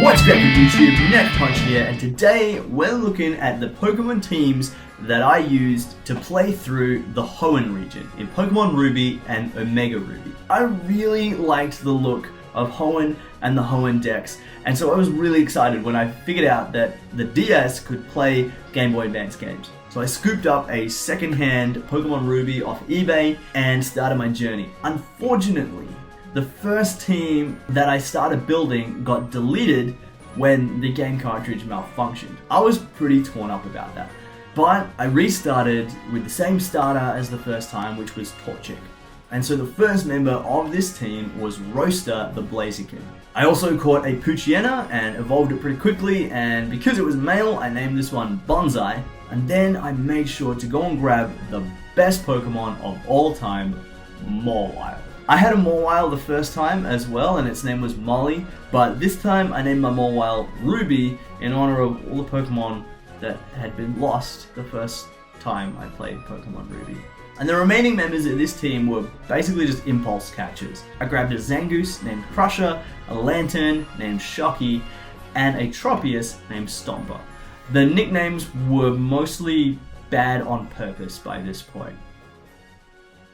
What's good YouTube, Neck Punch here, and today we're looking at the Pokemon teams that I used to play through the Hoenn region in Pokemon Ruby and Omega Ruby. I really liked the look of Hoenn and the Hoenn decks, and so I was really excited when I figured out that the DS could play Game Boy Advance games. So I scooped up a second-hand Pokemon Ruby off eBay and started my journey. Unfortunately, the first team that I started building got deleted when the game cartridge malfunctioned. I was pretty torn up about that. But I restarted with the same starter as the first time, which was Torchic. And so the first member of this team was Roaster the Blaziken. I also caught a Poochyena and evolved it pretty quickly, and because it was male, I named this one Bonsai. And then I made sure to go and grab the best Pokemon of all time, Mawile. I had a Mawile the first time as well, and its name was Molly, but this time I named my Mawile Ruby in honor of all the Pokemon that had been lost the first time I played Pokemon Ruby. And the remaining members of this team were basically just impulse catchers. I grabbed a Zangoose named Crusher, a Lantern named Shocky, and a Tropius named Stomper. The nicknames were mostly bad on purpose by this point.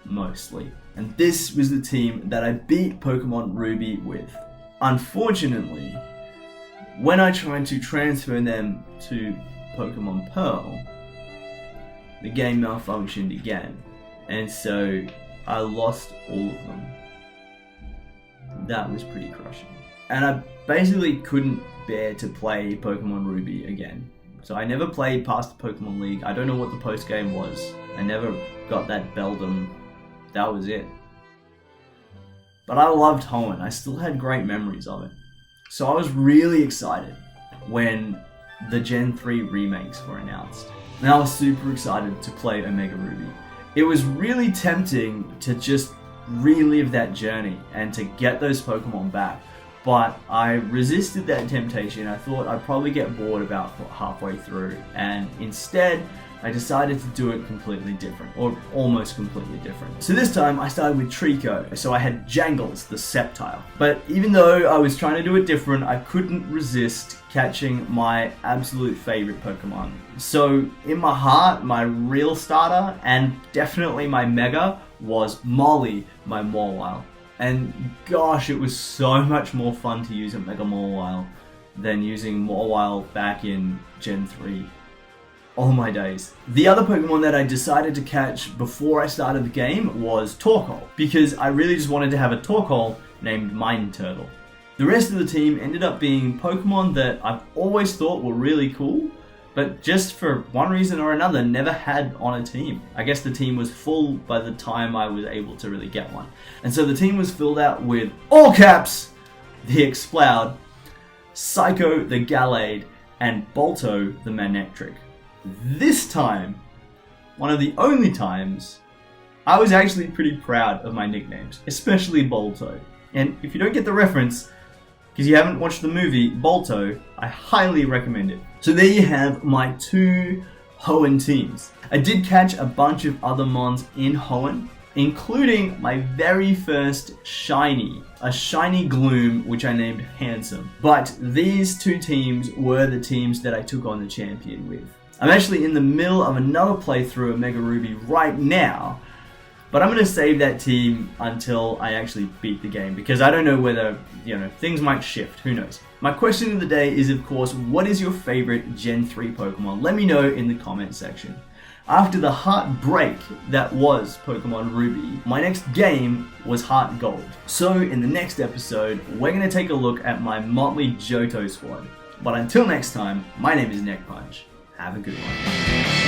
Mostly. And this was the team that I beat Pokemon Ruby with. Unfortunately, when I tried to transfer them to Pokemon Pearl, the game malfunctioned again, and so I lost all of them. That was pretty crushing. And I basically couldn't bear to play Pokemon Ruby again. So I never played past the Pokemon League. I don't know what the post game was. I never got that Beldum. That was it. But I loved Hoenn. I still had great memories of it. So I was really excited when the Gen 3 remakes were announced. And I was super excited to play Omega Ruby. It was really tempting to just relive that journey and to get those Pokemon back. But I resisted that temptation. I thought I'd probably get bored about halfway through. And instead, I decided to do it completely different, or almost completely different. So this time I started with Trico, so I had Jangles, the Sapphire. But even though I was trying to do it different, I couldn't resist catching my absolute favorite Pokemon. So in my heart, my real starter, and definitely my Mega, was Molly, my Mawile. And gosh, it was so much more fun to use a Mega Mawile than using Mawile back in Gen 3. Oh my days. The other Pokemon that I decided to catch before I started the game was Torkoal, because I really just wanted to have a Torkoal named Mine Turtle. The rest of the team ended up being Pokemon that I've always thought were really cool, but just for one reason or another never had on a team. I guess the team was full by the time I was able to really get one. And so the team was filled out with, all caps, the Exploud, Psycho the Gallade, and Bolto the Manectric. This time, one of the only times, I was actually pretty proud of my nicknames, especially Bolto. And if you don't get the reference, because you haven't watched the movie Bolto, I highly recommend it. So there you have my two Hoenn teams. I did catch a bunch of other mons in Hoenn, including my very first shiny, a shiny Gloom, which I named Handsome. But these two teams were the teams that I took on the champion with. I'm actually in the middle of another playthrough of Mega Ruby right now, but I'm going to save that team until I actually beat the game, because I don't know whether, things might shift, who knows. My question of the day is, of course, what is your favorite Gen 3 Pokemon? Let me know in the comment section. After the heartbreak that was Pokemon Ruby, my next game was Heart Gold. So in the next episode, we're going to take a look at my motley Johto squad. But until next time, my name is Neck Punch. Have a good one.